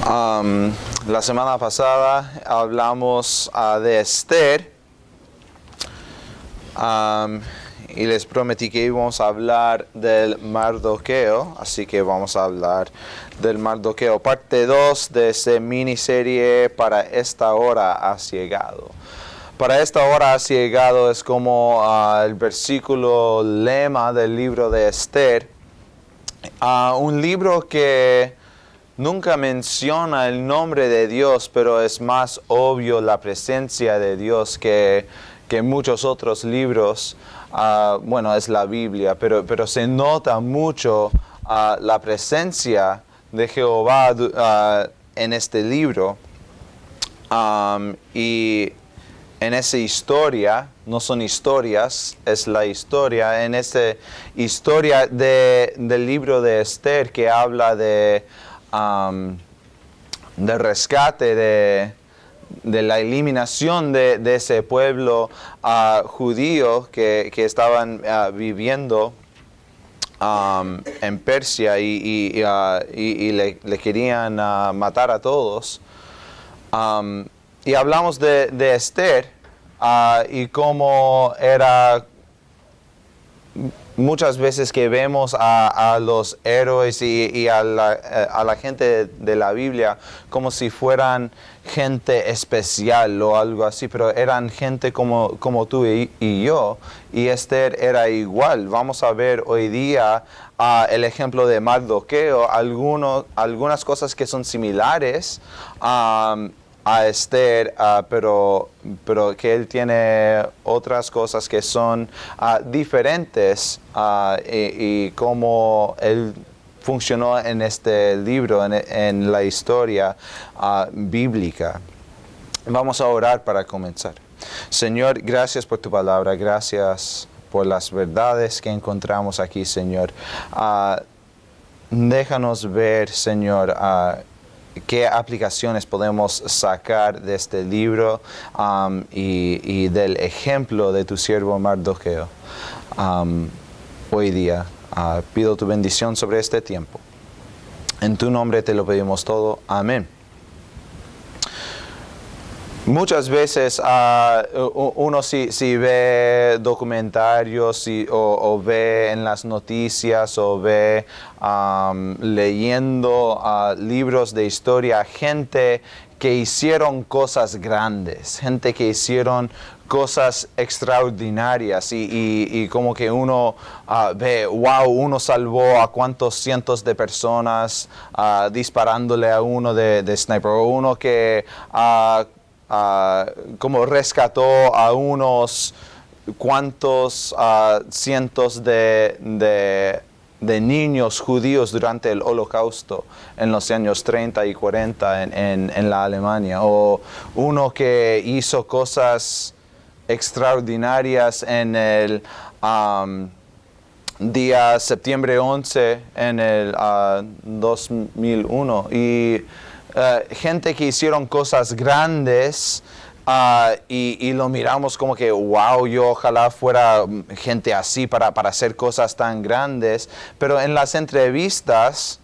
La semana pasada hablamos de Esther y les prometí que íbamos a hablar del Mardoqueo, así que vamos a hablar del Mardoqueo, parte 2 de esta miniserie Para esta hora has llegado. Para esta hora has llegado es como el versículo lema del libro de Esther, un libro que nunca menciona el nombre de Dios, pero es más obvio la presencia de Dios que muchos otros libros. Bueno, es la Biblia, pero se nota mucho la presencia de Jehová en este libro. Y en esa historia, no son historias, es la historia, en esa historia del libro de Esther que habla de rescate, de la eliminación de ese pueblo judío que estaban viviendo en Persia y le querían matar a todos. Y hablamos de Esther y cómo era muchas veces que vemos a los héroes y a la gente de la Biblia como si fueran gente especial o algo así, pero eran gente como tú y yo, y Esther era igual. Vamos a ver hoy día el ejemplo de Mardoqueo, algunas cosas que son similares a Esther, pero que él tiene otras cosas que son diferentes y cómo él funcionó en este libro, en la historia bíblica. Vamos a orar para comenzar. Señor, gracias por tu palabra, gracias por las verdades que encontramos aquí, Señor. Déjanos ver, Señor, qué aplicaciones podemos sacar de este libro y del ejemplo de tu siervo Mardoqueo hoy día. Pido tu bendición sobre este tiempo. En tu nombre te lo pedimos todo. Amén. Muchas veces uno si ve documentarios o ve en las noticias o ve leyendo libros de historia, gente que hicieron cosas grandes, gente que hicieron cosas extraordinarias y como que uno ve, wow, uno salvó a cuántos cientos de personas disparándole a uno de sniper, o uno que como rescató a unos cuantos cientos de niños judíos durante el Holocausto en los años 30 y 40 en la Alemania, o uno que hizo cosas extraordinarias en el día septiembre 11 en el 2001 y gente que hicieron cosas grandes y lo miramos como que wow, yo ojalá fuera gente así para hacer cosas tan grandes, pero en las entrevistas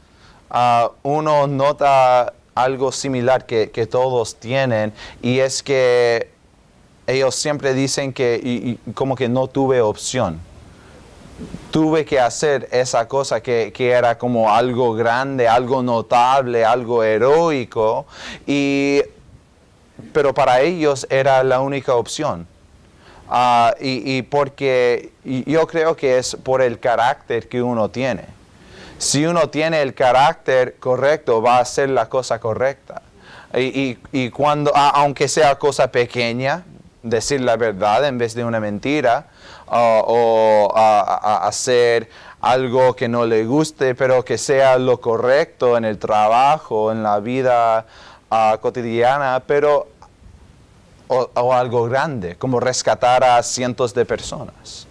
uno nota algo similar que todos tienen, y es que ellos siempre dicen que como que no tuve opción. Tuve que hacer esa cosa que era como algo grande, algo notable, algo heroico, pero para ellos era la única opción. Y porque yo creo que es por el carácter que uno tiene. Si uno tiene el carácter correcto, va a hacer la cosa correcta. Y cuando, aunque sea cosa pequeña, decir la verdad en vez de una mentira, o hacer algo que no le guste, pero que sea lo correcto en el trabajo, en la vida cotidiana, pero o algo grande, como rescatar a cientos de personas.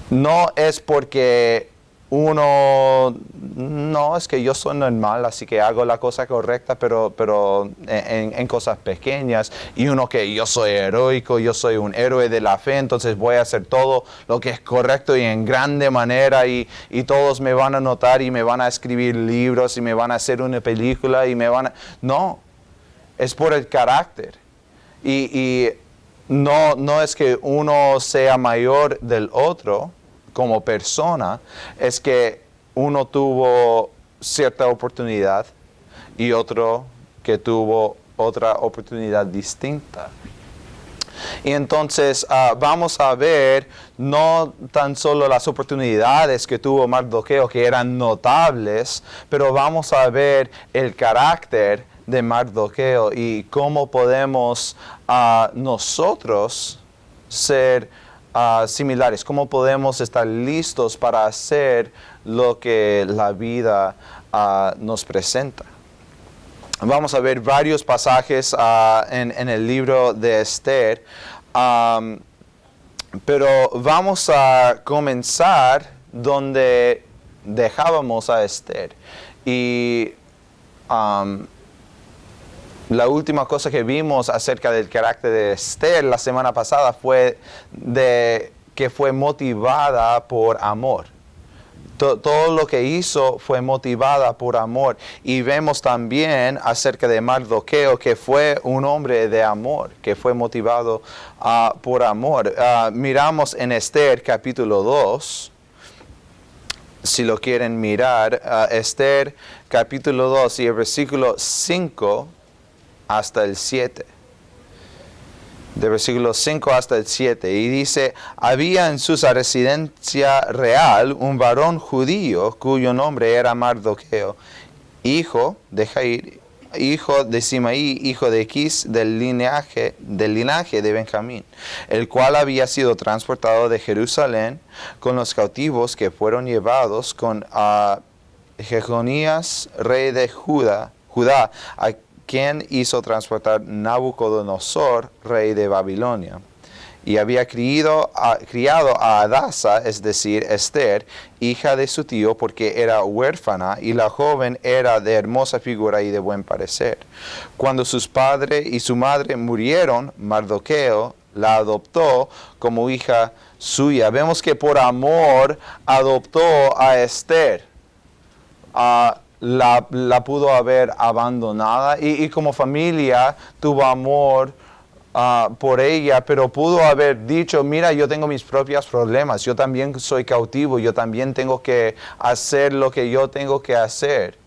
No es porque uno, no, es que yo soy normal, así que hago la cosa correcta, pero en cosas pequeñas. Y uno que yo soy heroico, yo soy un héroe de la fe, entonces voy a hacer todo lo que es correcto y en grande manera y todos me van a notar y me van a escribir libros y me van a hacer una película y me van a... No, es por el carácter. Y no es que uno sea mayor del otro como persona, es que uno tuvo cierta oportunidad y otro que tuvo otra oportunidad distinta. Y entonces vamos a ver no tan solo las oportunidades que tuvo Mardoqueo, que eran notables, pero vamos a ver el carácter de Mardoqueo y cómo podemos nosotros ser similares, cómo podemos estar listos para hacer lo que la vida nos presenta. Vamos a ver varios pasajes en el libro de Esther, pero vamos a comenzar donde dejábamos a Esther. Y la última cosa que vimos acerca del carácter de Esther la semana pasada fue de que fue motivada por amor. Todo lo que hizo fue motivada por amor. Y vemos también acerca de Mardoqueo que fue un hombre de amor, que fue motivado por amor. Miramos en Esther capítulo 2. Si lo quieren mirar, Esther capítulo 2 y el versículo 5 hasta el 7. De versículo 5 hasta el 7. Y dice, había en su residencia real un varón judío cuyo nombre era Mardoqueo, hijo de Jair, hijo de Simaí, hijo de Quis, del linaje de Benjamín, el cual había sido transportado de Jerusalén con los cautivos que fueron llevados con Jeconías, rey de Judá, a quien hizo transportar Nabucodonosor, rey de Babilonia. Y había criado a Hadasa, es decir, Esther, hija de su tío, porque era huérfana, y la joven era de hermosa figura y de buen parecer. Cuando sus padres y su madre murieron, Mardoqueo la adoptó como hija suya. Vemos que por amor adoptó a Esther. La pudo haber abandonada y como familia tuvo amor por ella, pero pudo haber dicho, mira, yo tengo mis propios problemas, yo también soy cautivo, yo también tengo que hacer lo que yo tengo que hacer.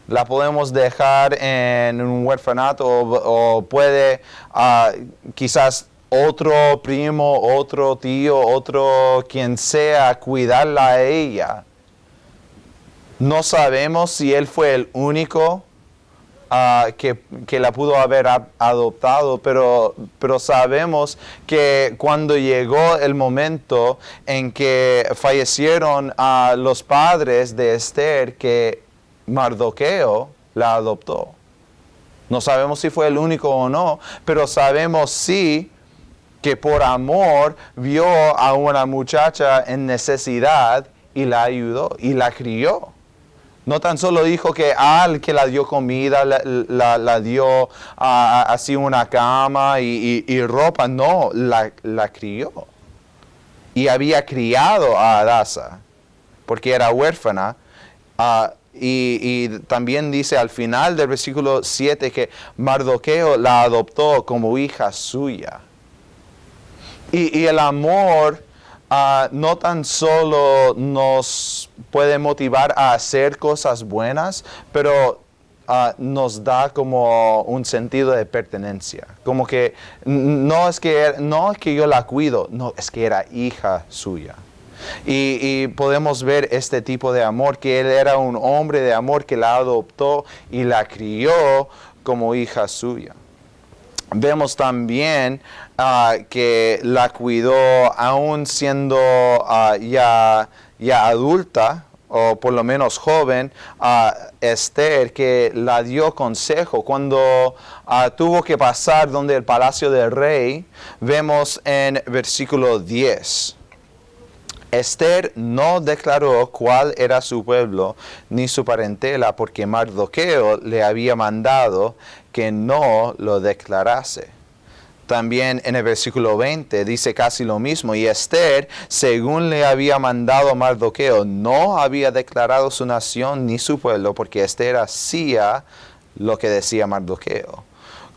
La podemos dejar en un huerfanato o puede quizás otro primo, otro tío, otro quien sea, cuidarla a ella. No sabemos si él fue el único que la pudo haber adoptado, pero sabemos que cuando llegó el momento en que fallecieron los padres de Esther, que Mardoqueo la adoptó. No sabemos si fue el único o no, pero sabemos sí que por amor vio a una muchacha en necesidad y la ayudó y la crió. No tan solo dijo que al que la dio comida, la dio así una cama y ropa. No, la crió. Y había criado a Hadasa, porque era huérfana. Y también dice al final del versículo 7 que Mardoqueo la adoptó como hija suya. Y el amor no tan solo nos puede motivar a hacer cosas buenas, pero nos da como un sentido de pertenencia. Como que no es que yo la cuido, no, es que era hija suya. Y podemos ver este tipo de amor, que él era un hombre de amor que la adoptó y la crió como hija suya. Vemos también que la cuidó aún siendo ya adulta, o por lo menos joven, Esther, que la dio consejo. Cuando tuvo que pasar donde el palacio del rey, vemos en versículo 10. Esther no declaró cuál era su pueblo ni su parentela porque Mardoqueo le había mandado que no lo declarase. También en el versículo 20 dice casi lo mismo. Y Esther, según le había mandado Mardoqueo, no había declarado su nación ni su pueblo porque Esther hacía lo que decía Mardoqueo,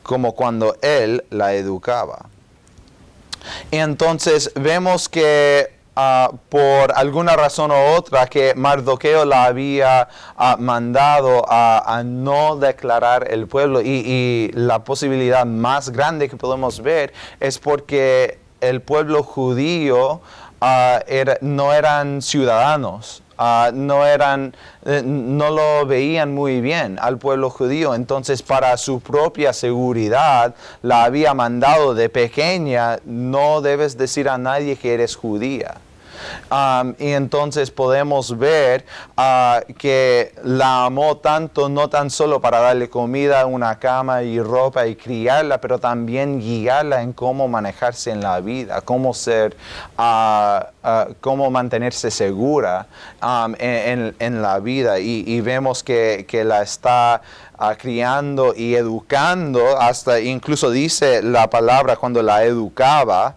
como cuando él la educaba. Y entonces vemos que por alguna razón u otra que Mardoqueo la había mandado a no declarar el pueblo y la posibilidad más grande que podemos ver es porque el pueblo judío no eran ciudadanos. No lo veían muy bien al pueblo judío. Entonces, para su propia seguridad, la había mandado de pequeña: no debes decir a nadie que eres judía. Y entonces podemos ver que la amó tanto, no tan solo para darle comida, una cama y ropa y criarla, pero también guiarla en cómo manejarse en la vida, cómo cómo mantenerse segura en la vida. Y vemos que la está criando y educando, hasta incluso dice la palabra cuando la educaba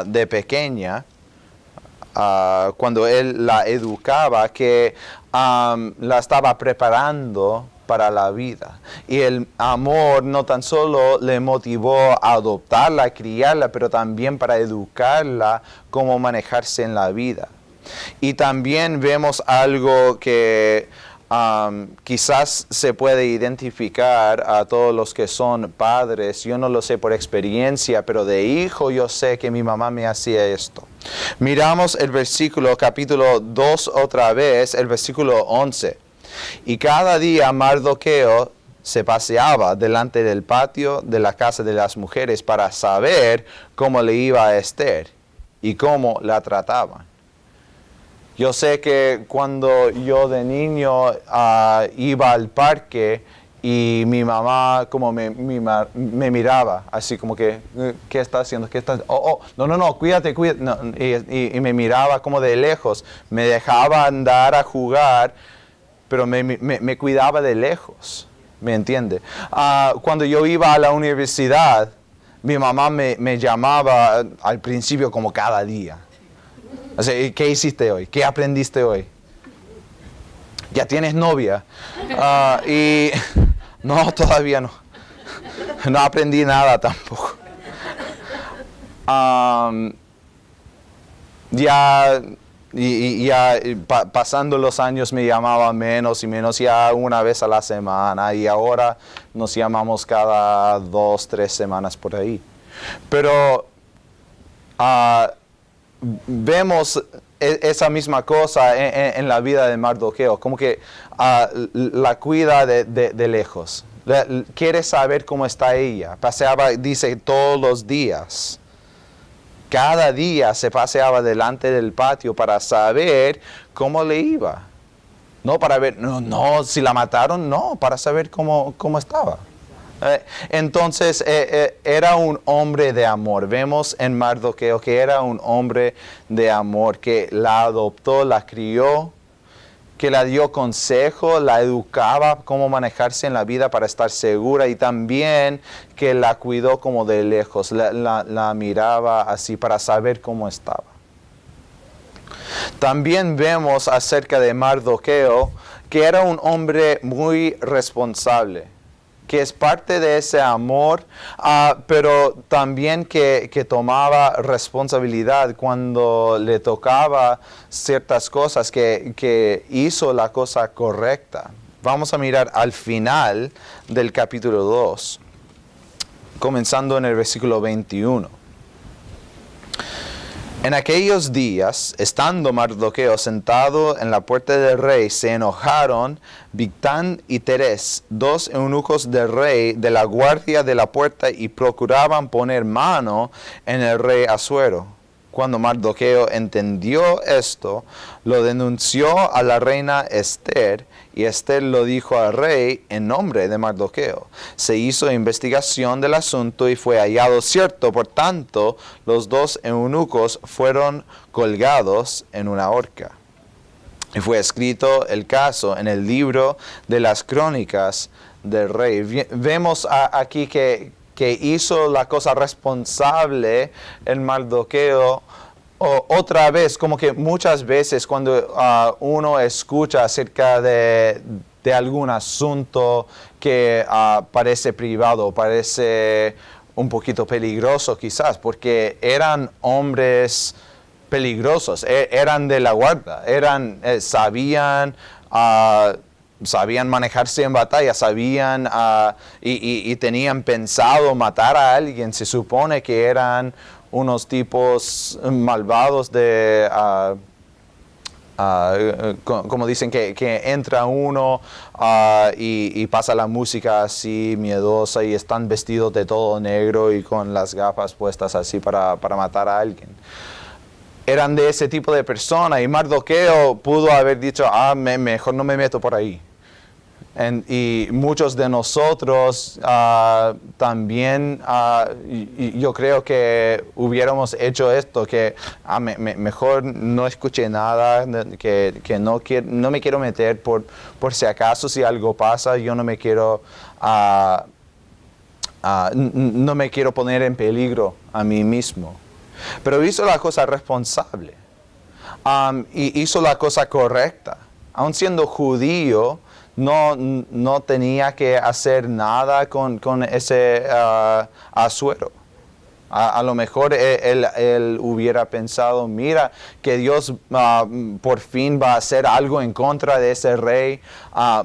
de pequeña. Cuando él la educaba, que la estaba preparando para la vida. Y el amor no tan solo le motivó a adoptarla, a criarla, pero también para educarla cómo manejarse en la vida. Y también vemos algo que quizás se puede identificar a todos los que son padres. Yo no lo sé por experiencia, pero de hijo yo sé que mi mamá me hacía esto. Miramos el versículo, capítulo 2 otra vez, el versículo 11. Y cada día Mardoqueo se paseaba delante del patio de la casa de las mujeres para saber cómo le iba a Esther y cómo la trataban. Yo sé que cuando yo de niño iba al parque y mi mamá como me miraba, así como que, ¿qué está haciendo? ¿Qué está? No, cuídate. No, y me miraba como de lejos. Me dejaba andar a jugar, pero me cuidaba de lejos. ¿Me entiende? Cuando yo iba a la universidad, mi mamá me llamaba al principio como cada día. O sea, ¿qué hiciste hoy? ¿Qué aprendiste hoy? ¿Ya tienes novia? Y no, todavía no. No aprendí nada tampoco. Pasando los años me llamaba menos y menos, ya una vez a la semana, y ahora nos llamamos cada 2, 3 semanas por ahí. Pero vemos esa misma cosa en la vida de Mardoqueo, como que la cuida de lejos. Quiere saber cómo está ella. Paseaba, dice, todos los días. Cada día se paseaba delante del patio para saber cómo le iba. No para ver, no, si la mataron, no, para saber cómo estaba. Entonces era un hombre de amor. Vemos en Mardoqueo que era un hombre de amor, que la adoptó, la crió, que la dio consejo, la educaba cómo manejarse en la vida para estar segura, y también que la cuidó como de lejos, la miraba así para saber cómo estaba. También vemos acerca de Mardoqueo que era un hombre muy responsable, que es parte de ese amor, pero también que tomaba responsabilidad cuando le tocaba ciertas cosas, que hizo la cosa correcta. Vamos a mirar al final del capítulo 2, comenzando en el versículo 21. En aquellos días, estando Mardoqueo sentado en la puerta del rey, se enojaron Bigtán y Teres, 2 eunucos del rey, de la guardia de la puerta, y procuraban poner mano en el rey Asuero. Cuando Mardoqueo entendió esto, lo denunció a la reina Esther, y Esther lo dijo al rey en nombre de Mardoqueo. Se hizo investigación del asunto y fue hallado cierto. Por tanto, los dos eunucos fueron colgados en una horca. Y fue escrito el caso en el libro de las crónicas del rey. Vemos aquí que hizo la cosa responsable el Mardoqueo. Otra vez, como que muchas veces cuando uno escucha acerca de algún asunto que parece privado, parece un poquito peligroso quizás, porque eran hombres peligrosos, eran de la guardia, sabían manejarse en batalla, sabían y tenían pensado matar a alguien. Se supone que eran unos tipos malvados como dicen, que entra uno y pasa la música así miedosa y están vestidos de todo negro y con las gafas puestas así para matar a alguien. Eran de ese tipo de persona, y Mardoqueo pudo haber dicho, mejor no me meto por ahí. Y muchos de nosotros también, yo creo que hubiéramos hecho esto, que mejor no escuché nada, que no me quiero meter por si acaso, si algo pasa, yo no me quiero poner en peligro a mí mismo. Pero hizo la cosa responsable, y hizo la cosa correcta. Aun siendo judío, no tenía que hacer nada con ese Asuero. A lo mejor él hubiera pensado, mira, que Dios por fin va a hacer algo en contra de ese rey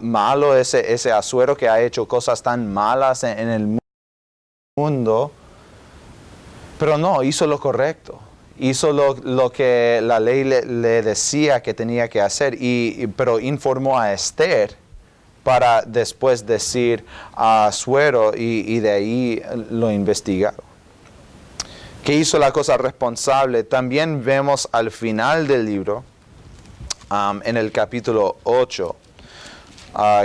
malo, ese Asuero que ha hecho cosas tan malas en el mundo. Pero no, hizo lo correcto. Hizo lo que la ley le decía que tenía que hacer, pero informó a Esther para después decir a Asuero, y de ahí lo investigaron. Que hizo la cosa responsable. También vemos al final del libro, en el capítulo 8.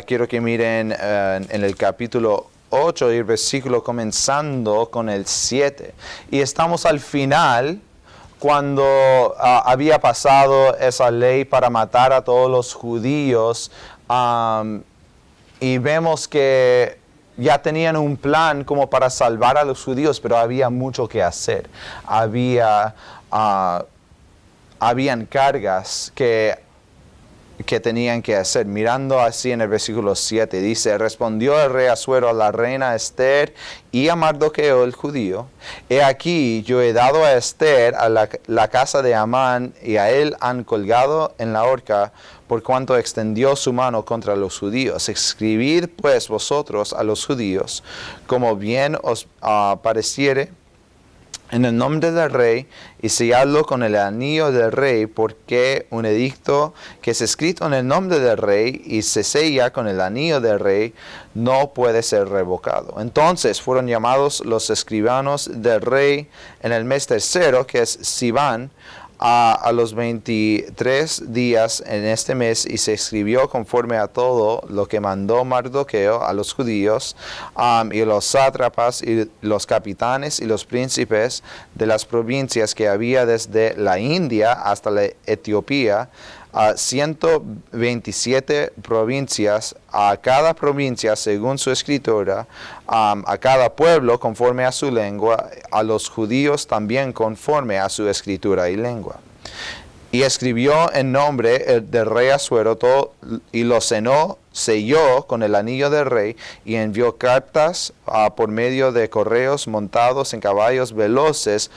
Quiero que miren en el capítulo 8 y el versículo comenzando con el 7. Y estamos al final, cuando había pasado esa ley para matar a todos los judíos, y vemos que ya tenían un plan como para salvar a los judíos, pero había mucho que hacer. Habían cargas que tenían que hacer. Mirando así en el versículo 7, dice: respondió el rey Asuero a la reina Esther y a Mardoqueo el judío: he aquí, yo he dado a Esther a la casa de Amán, y a él han colgado en la horca, por cuanto extendió su mano contra los judíos. Escribid pues vosotros a los judíos, como bien os pareciere, en el nombre del rey, y selladlo con el anillo del rey, porque un edicto que es escrito en el nombre del rey y se sella con el anillo del rey no puede ser revocado. Entonces fueron llamados los escribanos del rey en el mes tercero, que es Sivan, a los 23 días en este mes, y se escribió conforme a todo lo que mandó Mardoqueo a los judíos, y los sátrapas y los capitanes y los príncipes de las provincias que había desde la India hasta la Etiopía, 127 provincias, a cada provincia según su escritura, a cada pueblo conforme a su lengua, a los judíos también conforme a su escritura y lengua. Y escribió en nombre del rey Asuero todo, y lo selló con el anillo del rey, y envió cartas por medio de correos montados en caballos veloces,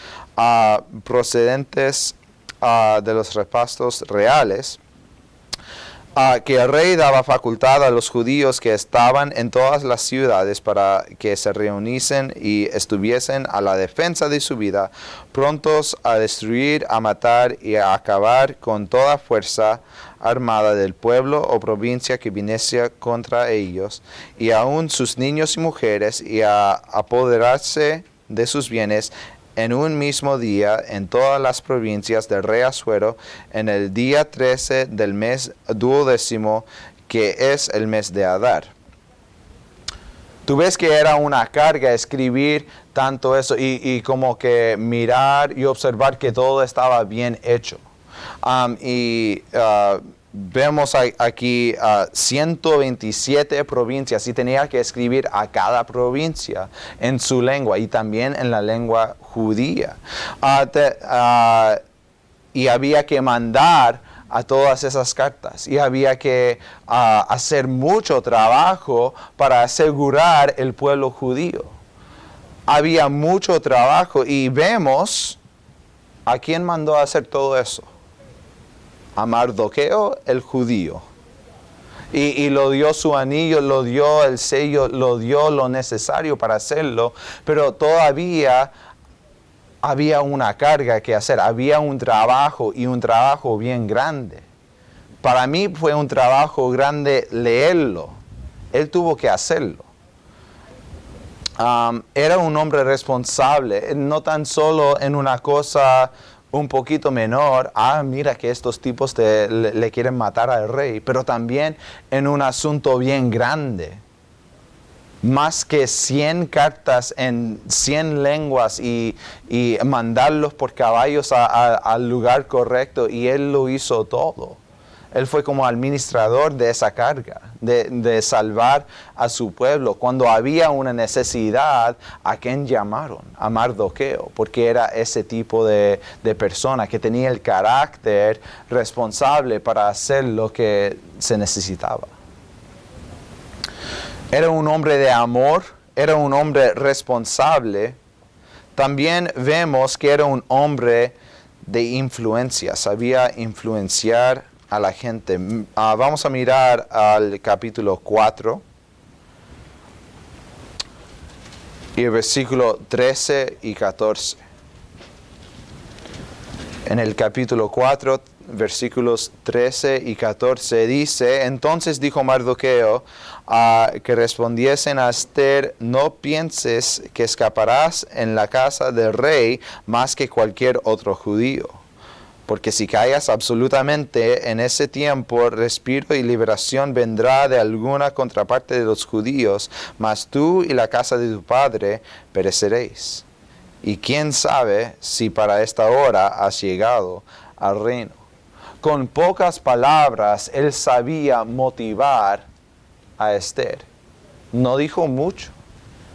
procedentes de los repastos reales, que el rey daba facultad a los judíos que estaban en todas las ciudades para que se reuniesen y estuviesen a la defensa de su vida, prontos a destruir, a matar y a acabar con toda fuerza armada del pueblo o provincia que viniese contra ellos, y aun sus niños y mujeres, y a apoderarse de sus bienes, en un mismo día en todas las provincias del rey Asuero, en el día 13 del mes 12, que es el mes de Adar. Tú ves que era una carga escribir tanto eso y como que mirar y observar que todo estaba bien hecho. Vemos aquí 127 provincias y tenía que escribir a cada provincia en su lengua y también en la lengua judía. Y había que mandar a todas esas cartas y había que hacer mucho trabajo para asegurar el pueblo judío. Había mucho trabajo y vemos a quién mandó a hacer todo eso. A Mardoqueo, el judío. Y lo dio su anillo, lo dio el sello, lo dio lo necesario para hacerlo, pero todavía había una carga que hacer, había un trabajo y un trabajo bien grande. Para mí fue un trabajo grande leerlo. Él tuvo que hacerlo. Era un hombre responsable, no tan solo en una cosa un poquito menor, mira que estos tipos le quieren matar al rey, pero también en un asunto bien grande. Más que 100 cartas en 100 lenguas y mandarlos por caballos al lugar correcto, y él lo hizo todo. Él fue como administrador de esa carga, de salvar a su pueblo. Cuando había una necesidad, ¿a quién llamaron? A Mardoqueo, porque era ese tipo de persona que tenía el carácter responsable para hacer lo que se necesitaba. Era un hombre de amor, era un hombre responsable. También vemos que era un hombre de influencia, sabía influenciar a la gente. Vamos a mirar al capítulo 4 y el versículo 13 y 14. En el capítulo 4, versículos 13 y 14 dice: entonces dijo Mardoqueo que respondiesen a Esther: no pienses que escaparás en la casa del rey más que cualquier otro judío. Porque si callas absolutamente en ese tiempo, respiro y liberación vendrá de alguna contraparte de los judíos, mas tú y la casa de tu padre pereceréis. Y quién sabe si para esta hora has llegado al reino. Con pocas palabras, él sabía motivar a Esther. No dijo mucho.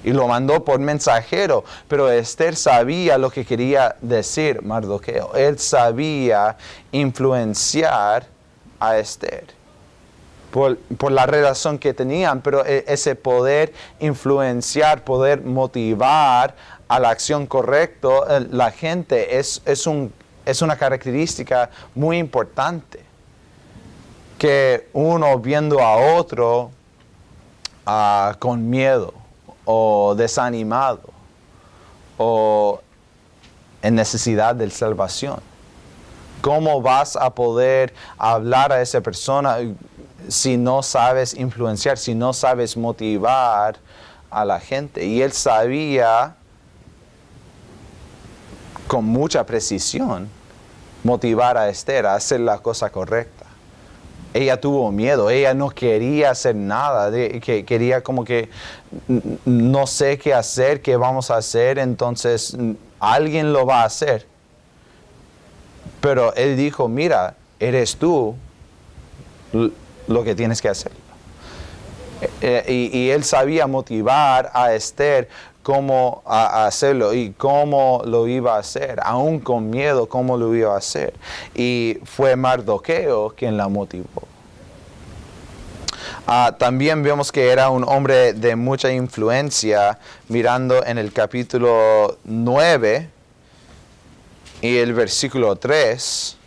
Y lo mandó por mensajero, pero Esther sabía lo que quería decir Mardoqueo. Él sabía influenciar a Esther por la relación que tenían, pero ese poder influenciar, poder motivar a la acción correcta, la gente es una característica muy importante. Que uno viendo a otro con miedo, o desanimado, o en necesidad de salvación. ¿Cómo vas a poder hablar a esa persona si no sabes influenciar, si no sabes motivar a la gente? Y él sabía con mucha precisión motivar a Esther a hacer la cosa correcta. Ella tuvo miedo, ella no quería hacer nada, que quería como que no sé qué hacer, qué vamos a hacer, entonces alguien lo va a hacer. Pero él dijo: mira, eres tú lo que tienes que hacer. Y él sabía motivar a Esther cómo hacerlo y cómo lo iba a hacer, aún con miedo, cómo lo iba a hacer. Y fue Mardoqueo quien la motivó. También vemos que era un hombre de mucha influencia, mirando en el capítulo 9 y el versículo 3.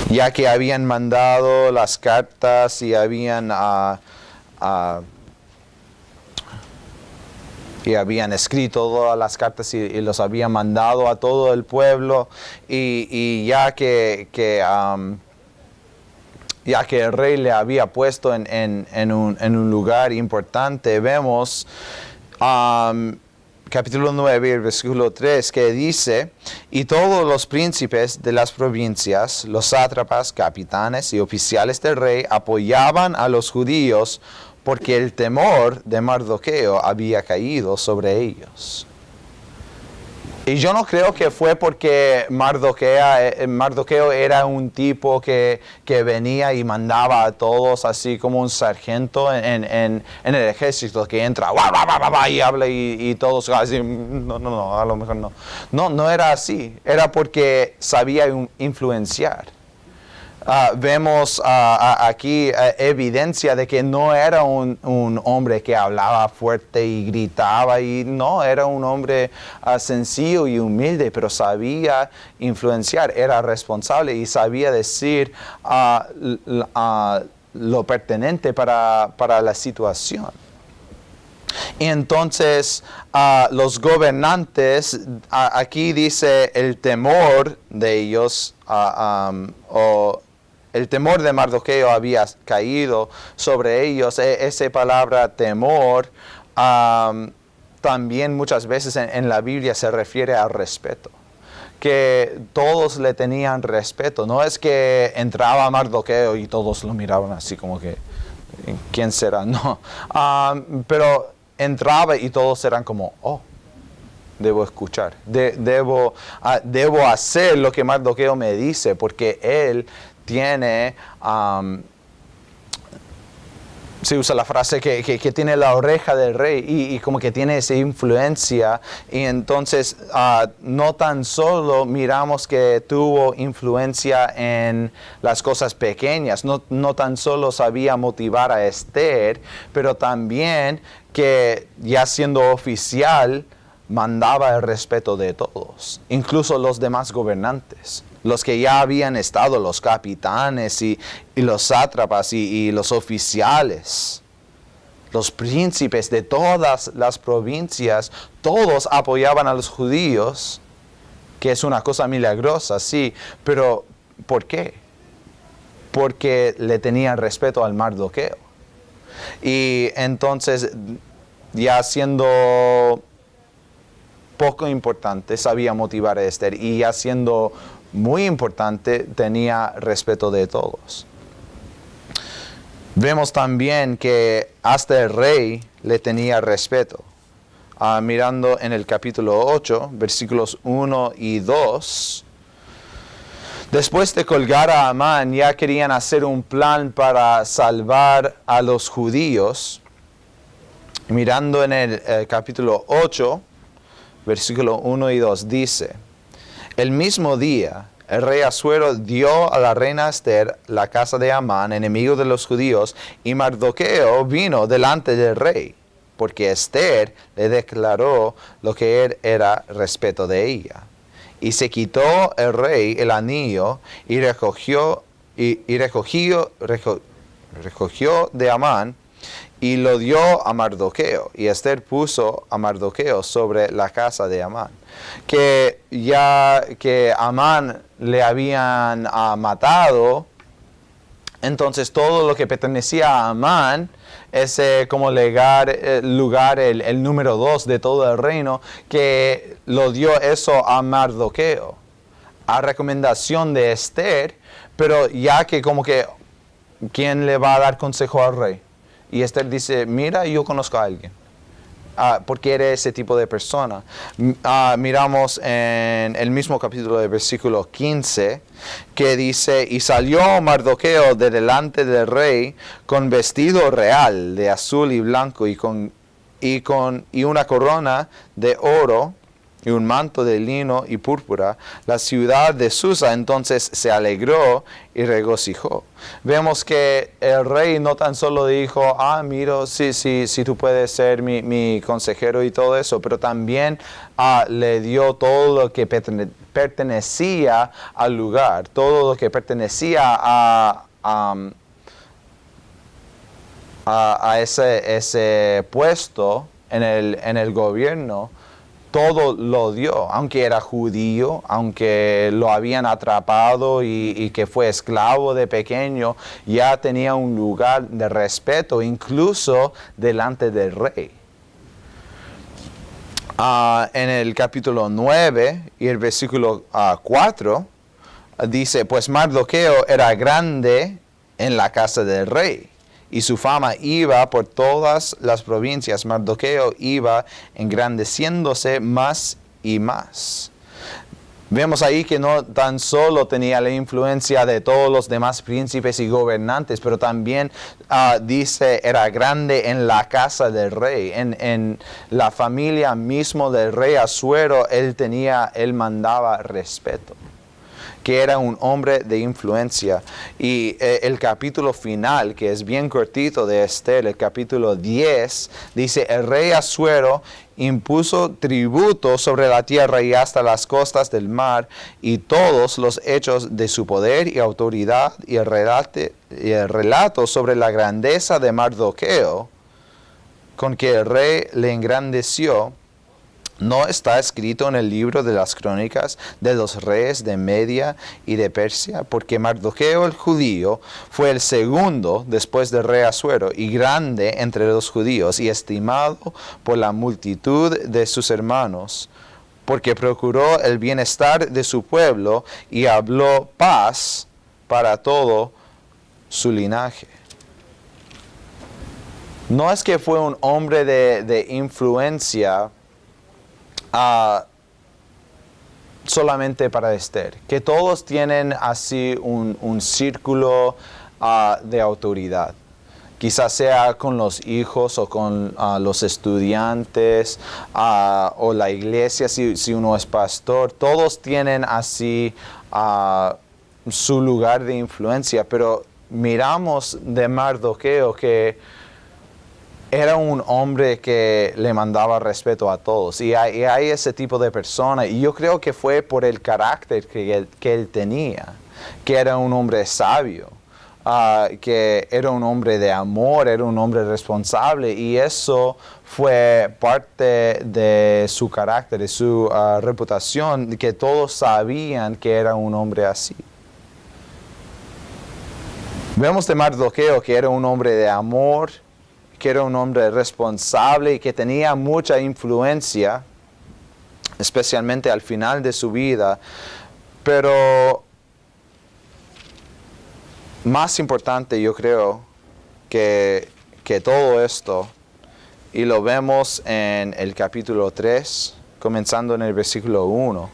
Ya que habían mandado las cartas y habían escrito todas las cartas y los habían mandado a todo el pueblo, y ya que ya que el rey le había puesto en un lugar importante. Vemos capítulo 9, versículo 3, que dice: y todos los príncipes de las provincias, los sátrapas, capitanes y oficiales del rey apoyaban a los judíos porque el temor de Mardoqueo había caído sobre ellos. Y yo no creo que fue porque Mardoqueo era un tipo que venía y mandaba a todos así como un sargento en el ejército que entra y habla y todos así. No, a lo mejor no. No era así. Era porque sabía influenciar. Vemos aquí evidencia de que no era un hombre que hablaba fuerte y gritaba, y no, era un hombre sencillo y humilde, pero sabía influenciar, era responsable y sabía decir lo pertinente para la situación. Y entonces los gobernantes, aquí dice el temor de ellos, el temor de Mardoqueo había caído sobre ellos. Esa palabra temor también muchas veces en la Biblia se refiere al respeto. Que todos le tenían respeto. No es que entraba Mardoqueo y todos lo miraban así como que, ¿quién será? No. Pero entraba y todos eran como, oh, debo escuchar. Debo hacer lo que Mardoqueo me dice, porque él tiene, se usa la frase que tiene la oreja del rey y como que tiene esa influencia. Y entonces no tan solo miramos que tuvo influencia en las cosas pequeñas, no tan solo sabía motivar a Esther, pero también que ya siendo oficial mandaba el respeto de todos, incluso los demás gobernantes. Los que ya habían estado, los capitanes y los sátrapas y los oficiales, los príncipes de todas las provincias, todos apoyaban a los judíos, que es una cosa milagrosa, sí, pero ¿por qué? Porque le tenían respeto al Mardoqueo. Y entonces, ya siendo poco importante, sabía motivar a Esther, y ya siendo muy importante, tenía respeto de todos. Vemos también que hasta el rey le tenía respeto. Mirando en el capítulo 8, versículos 1 y 2. Después de colgar a Amán, ya querían hacer un plan para salvar a los judíos. Mirando en el capítulo 8, versículo 1 y 2, dice: el mismo día, el rey Asuero dio a la reina Esther la casa de Amán, enemigo de los judíos, y Mardoqueo vino delante del rey, porque Esther le declaró lo que él era respeto de ella. Y se quitó el rey el anillo y recogió de Amán y lo dio a Mardoqueo. Y Esther puso a Mardoqueo sobre la casa de Amán. Que ya que Amán le habían matado, entonces todo lo que pertenecía a Amán, ese como lugar, el número 2 de todo el reino, que lo dio eso a Mardoqueo, a recomendación de Esther, pero ya que como que, ¿quién le va a dar consejo al rey? Y Esther dice, mira, yo conozco a alguien. Porque eres ese tipo de persona. Miramos en el mismo capítulo de versículo 15, que dice: y salió Mardoqueo de delante del rey con vestido real de azul y blanco y una corona de oro y un manto de lino y púrpura. La ciudad de Susa entonces se alegró y regocijó. Vemos que el rey no tan solo dijo, mira, sí, tú puedes ser mi consejero y todo eso, pero también le dio todo lo que pertenecía al lugar, todo lo que pertenecía a ese puesto en el gobierno. todo lo dio, aunque era judío, aunque lo habían atrapado y que fue esclavo de pequeño, ya tenía un lugar de respeto, incluso delante del rey. En el capítulo 9 y el versículo 4, dice, pues Mardoqueo era grande en la casa del rey, y su fama iba por todas las provincias. Mardoqueo iba engrandeciéndose más y más. Vemos ahí que no tan solo tenía la influencia de todos los demás príncipes y gobernantes, pero también dice era grande en la casa del rey, en la familia mismo del rey Asuero. Él mandaba respeto, que era un hombre de influencia. Y el capítulo final, que es bien cortito de Esther, el capítulo 10, dice, el rey Asuero impuso tributo sobre la tierra y hasta las costas del mar, y todos los hechos de su poder y autoridad, y el relato sobre la grandeza de Mardoqueo, con que el rey le engrandeció, ¿no está escrito en el libro de las crónicas de los reyes de Media y de Persia? Porque Mardoqueo el judío fue el segundo después del rey Asuero y grande entre los judíos y estimado por la multitud de sus hermanos, porque procuró el bienestar de su pueblo y habló paz para todo su linaje. No es que fue un hombre de influencia solamente para Esther, que todos tienen así un círculo de autoridad. Quizás sea con los hijos o con los estudiantes o la iglesia, si uno es pastor. Todos tienen así su lugar de influencia, pero miramos de Mardoqueo que era un hombre que le mandaba respeto a todos. Y hay ese tipo de persona. Y yo creo que fue por el carácter que él tenía. Que era un hombre sabio. Que era un hombre de amor. Era un hombre responsable. Y eso fue parte de su carácter, de su reputación. Que todos sabían que era un hombre así. Vemos de Mardoqueo que era un hombre de amor, que era un hombre responsable y que tenía mucha influencia, especialmente al final de su vida. Pero más importante, yo creo, que todo esto, y lo vemos en el capítulo 3, comenzando en el versículo 1.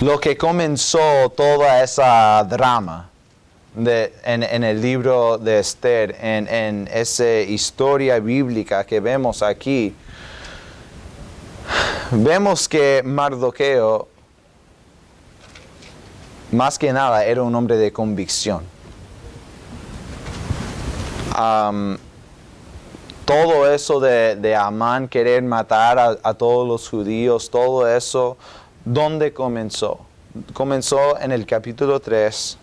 Lo que comenzó toda esa drama en el libro de Esther, en esa historia bíblica que vemos aquí, vemos que Mardoqueo, más que nada, era un hombre de convicción. Todo eso de Amán querer matar a todos los judíos, todo eso, ¿dónde comenzó? Comenzó en el capítulo 3.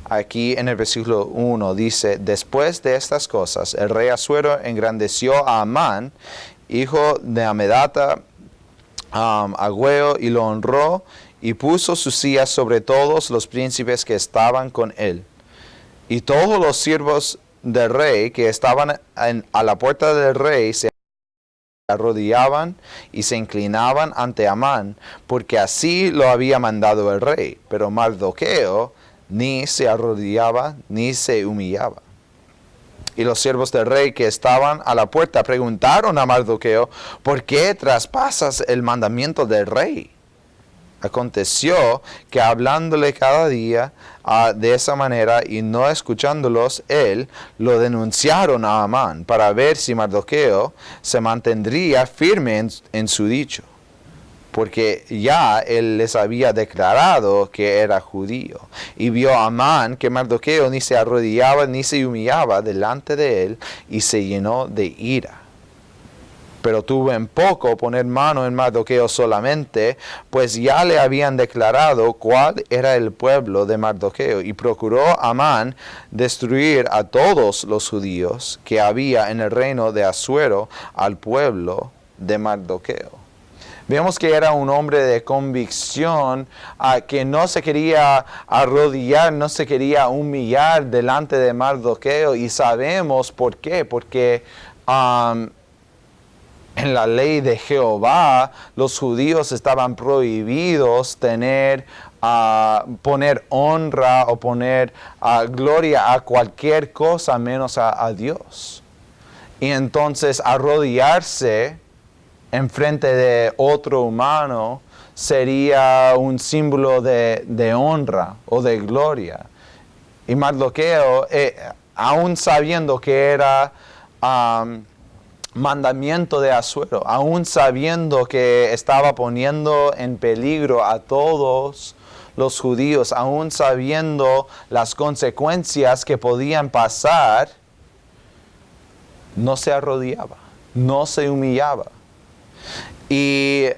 Aquí en el versículo 1 dice, después de estas cosas, el rey Asuero engrandeció a Amán, hijo de Amedata, agüeo, y lo honró, y puso su silla sobre todos los príncipes que estaban con él. Y todos los siervos del rey que estaban a la puerta del rey se arrodillaban y se inclinaban ante Amán, porque así lo había mandado el rey. Pero Mardoqueo ni se arrodillaba ni se humillaba. Y los siervos del rey que estaban a la puerta preguntaron a Mardoqueo, ¿por qué traspasas el mandamiento del rey? Aconteció que hablándole cada día de esa manera y no escuchándolos, él lo denunciaron a Amán para ver si Mardoqueo se mantendría firme en su dicho, porque ya él les había declarado que era judío. Y vio a Amán que Mardoqueo ni se arrodillaba ni se humillaba delante de él, y se llenó de ira. Pero tuvo en poco poner mano en Mardoqueo solamente, pues ya le habían declarado cuál era el pueblo de Mardoqueo, y procuró Amán destruir a todos los judíos que había en el reino de Asuero al pueblo de Mardoqueo. Vemos que era un hombre de convicción, que no se quería arrodillar, no se quería humillar delante de Mardoqueo, y sabemos por qué, porque en la ley de Jehová, los judíos estaban prohibidos poner honra o poner gloria a cualquier cosa menos a Dios. Y entonces arrodillarse en frente de otro humano sería un símbolo de honra o de gloria. Y Mardoqueo, aún sabiendo que era mandamiento de Asuero, aún sabiendo que estaba poniendo en peligro a todos los judíos, aún sabiendo las consecuencias que podían pasar, no se arrodillaba, no se humillaba. Y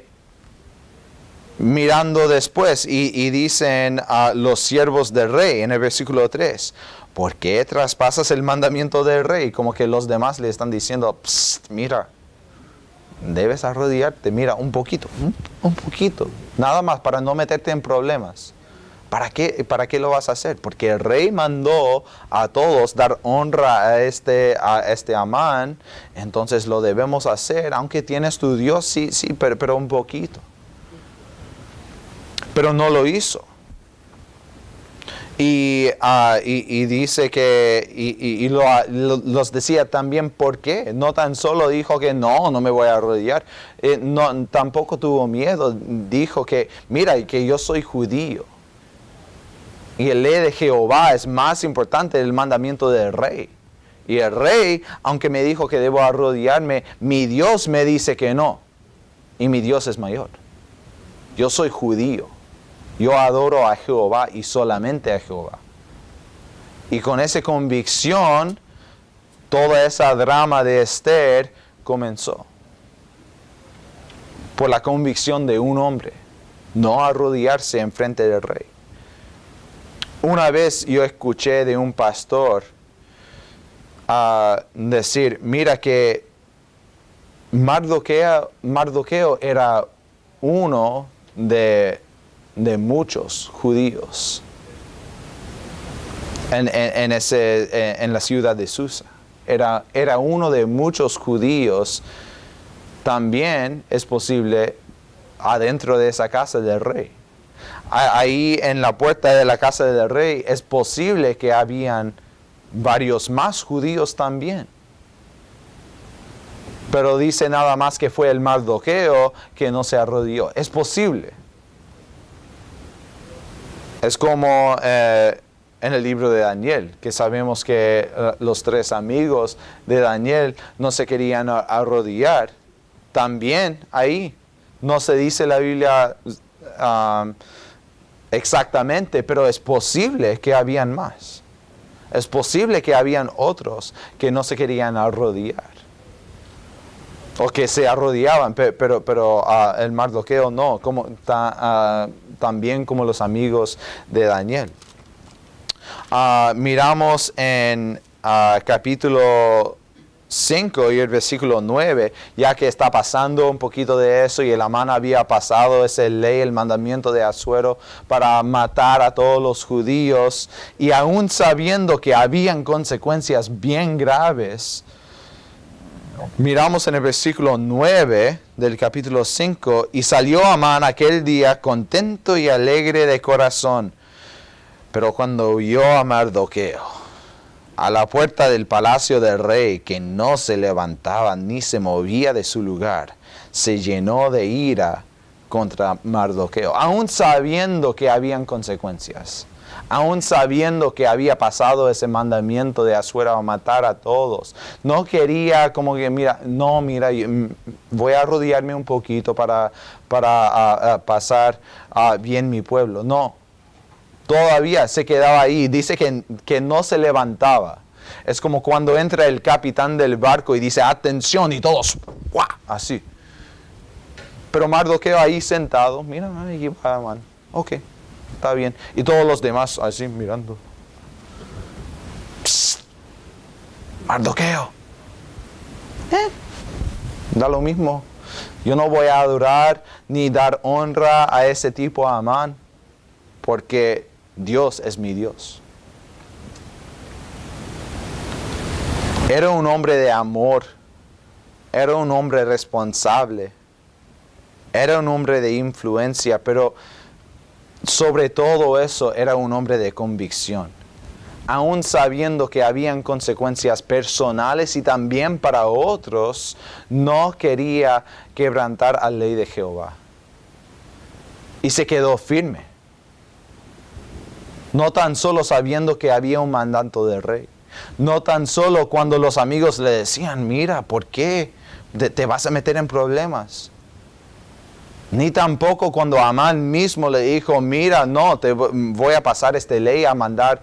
mirando después, y dicen a los siervos del rey en el versículo 3, ¿por qué traspasas el mandamiento del rey? Como que los demás le están diciendo, mira, debes arrodillarte, mira, un poquito, nada más para no meterte en problemas. ¿Para qué lo vas a hacer? Porque el rey mandó a todos dar honra a este Amán, entonces lo debemos hacer, aunque tienes tu Dios, sí, pero un poquito. Pero no lo hizo. Y dice que, los decía también por qué. No tan solo dijo que no me voy a arrodillar, tampoco tuvo miedo, dijo que, mira, que yo soy judío. Y la ley de Jehová es más importante del mandamiento del rey. Y el rey, aunque me dijo que debo arrodillarme, mi Dios me dice que no. Y mi Dios es mayor. Yo soy judío. Yo adoro a Jehová y solamente a Jehová. Y con esa convicción, toda esa drama de Esther comenzó. Por la convicción de un hombre. No arrodillarse en frente del rey. Una vez yo escuché de un pastor decir, mira que Mardoqueo era uno de muchos judíos en la ciudad de Susa. Era uno de muchos judíos. También es posible adentro de esa casa del rey. Ahí en la puerta de la casa del rey es posible que habían varios más judíos también. Pero dice nada más que fue el Mardoqueo que no se arrodilló. Es posible. Es como en el libro de Daniel, que sabemos que los 3 amigos de Daniel no se querían arrodillar. También ahí no se dice la Biblia exactamente, pero es posible que habían más. Es posible que habían otros que no se querían arrodillar. O que se arrodillaban, pero el Mardoqueo no, también como los amigos de Daniel. Miramos en capítulo 5 y el versículo 9, ya que está pasando un poquito de eso y el Amán había pasado esa ley, el mandamiento de Asuero para matar a todos los judíos, y aún sabiendo que habían consecuencias bien graves, miramos en el versículo 9 del capítulo 5, y salió Amán aquel día contento y alegre de corazón, pero cuando vio a Mardoqueo a la puerta del palacio del rey, que no se levantaba ni se movía de su lugar, se llenó de ira contra Mardoqueo, aún sabiendo que habían consecuencias, aún sabiendo que había pasado ese mandamiento de Asuero a matar a todos. No quería como que, mira, voy a arrodillarme un poquito para pasar bien mi pueblo. No. Todavía se quedaba ahí. Dice que no se levantaba. Es como cuando entra el capitán del barco y dice, atención, y todos así. Pero Mardoqueo ahí sentado, mira, ahí va Amán. Ok, está bien. Y todos los demás así mirando. Psst, Mardoqueo. Da lo mismo. Yo no voy a adorar ni dar honra a ese tipo Amán, porque Dios es mi Dios. Era un hombre de amor, era un hombre responsable, era un hombre de influencia, pero sobre todo eso era un hombre de convicción. Aún sabiendo que habían consecuencias personales y también para otros, no quería quebrantar la ley de Jehová. Y se quedó firme. No tan solo sabiendo que había un mandato del rey. No tan solo cuando los amigos le decían, mira, ¿por qué te vas a meter en problemas? Ni tampoco cuando Amán mismo le dijo, mira, no, te voy a pasar esta ley a matar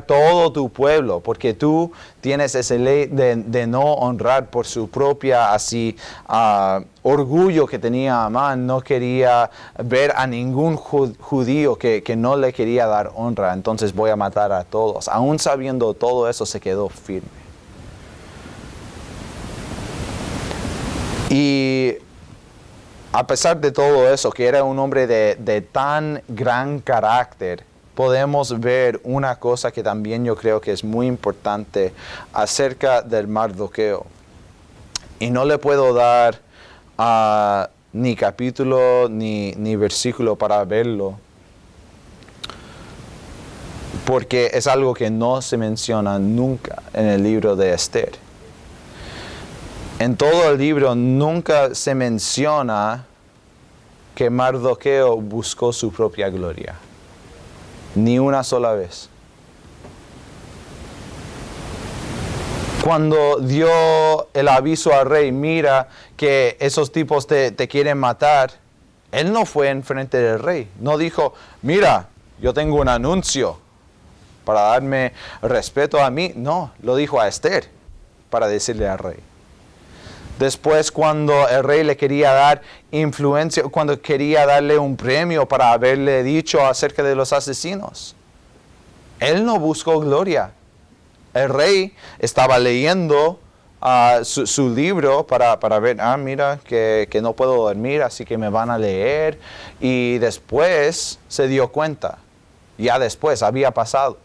todo tu pueblo, porque tú tienes esa ley de no honrar por su propia orgullo que tenía Amán. No quería ver a ningún judío que no le quería dar honra, entonces voy a matar a todos. Aún sabiendo todo eso, se quedó firme. Y a pesar de todo eso, que era un hombre de tan gran carácter, podemos ver una cosa que también yo creo que es muy importante acerca del Mardoqueo. Y no le puedo dar ni capítulo ni versículo para verlo, porque es algo que no se menciona nunca en el libro de Esther. En todo el libro nunca se menciona que Mardoqueo buscó su propia gloria. Ni una sola vez. Cuando dio el aviso al rey, mira que esos tipos te quieren matar, él no fue enfrente del rey. No dijo, mira, yo tengo un anuncio para darme respeto a mí. No, lo dijo a Esther para decirle al rey. Después, cuando el rey le quería dar influencia, cuando quería darle un premio para haberle dicho acerca de los asesinos, él no buscó gloria. El rey estaba leyendo su libro para ver, mira que no puedo dormir, así que me van a leer. Y después se dio cuenta, ya después había pasado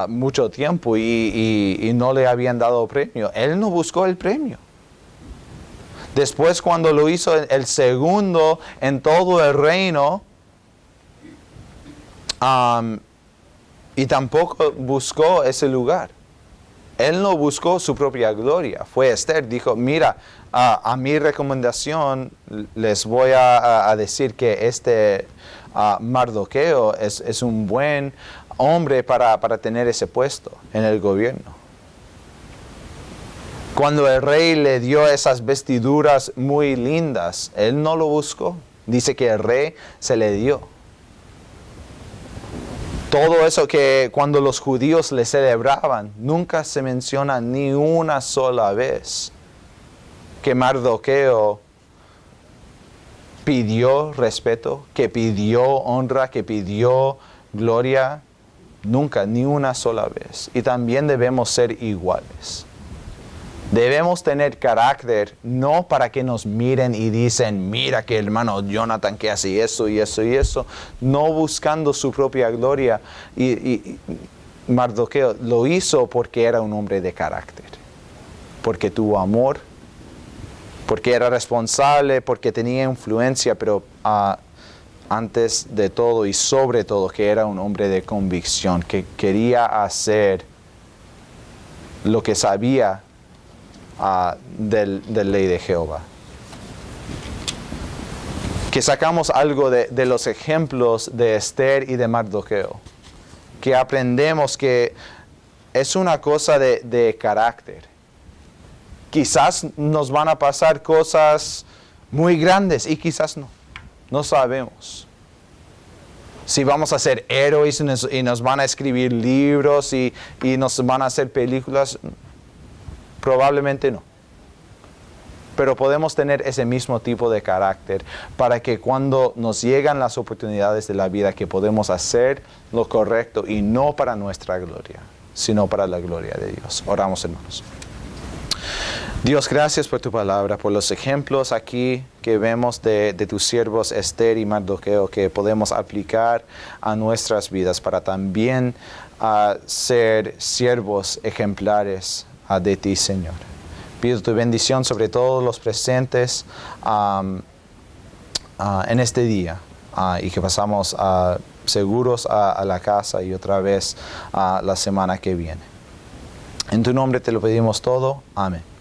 mucho tiempo y no le habían dado premio. Él no buscó el premio. Después, cuando lo hizo el segundo en todo el reino, y tampoco buscó ese lugar. Él no buscó su propia gloria. Fue Esther, dijo, mira, a mi recomendación les voy a decir que este Mardoqueo es un buen hombre para tener ese puesto en el gobierno. Cuando el rey le dio esas vestiduras muy lindas, él no lo buscó. Dice que el rey se le dio. Todo eso que cuando los judíos le celebraban, nunca se menciona ni una sola vez que Mardoqueo pidió respeto, que pidió honra, que pidió gloria. Nunca, ni una sola vez. Y también debemos ser iguales. Debemos tener carácter, no para que nos miren y dicen, mira que el hermano Jonathan que hace eso y eso y eso, no buscando su propia gloria. Y Mardoqueo lo hizo porque era un hombre de carácter, porque tuvo amor, porque era responsable, porque tenía influencia, pero antes de todo y sobre todo que era un hombre de convicción, que quería hacer lo que sabía de ley de Jehová. Que sacamos algo de los ejemplos de Esther y de Mardoqueo, que aprendemos que es una cosa de carácter. Quizás nos van a pasar cosas muy grandes y quizás no sabemos. Si vamos a ser héroes y nos van a escribir libros y nos van a hacer películas, probablemente no. pero podemos tener ese mismo tipo de carácter para que cuando nos llegan las oportunidades de la vida, que podemos hacer lo correcto y no para nuestra gloria, sino para la gloria de Dios. Oramos, hermanos. Dios, gracias por tu palabra, por los ejemplos aquí que vemos de tus siervos Esther y Mardoqueo, que podemos aplicar a nuestras vidas para también ser siervos ejemplares de ti, Señor. Pido tu bendición sobre todos los presentes en este día y que pasamos seguros a la casa y otra vez la semana que viene. En tu nombre te lo pedimos todo. Amén.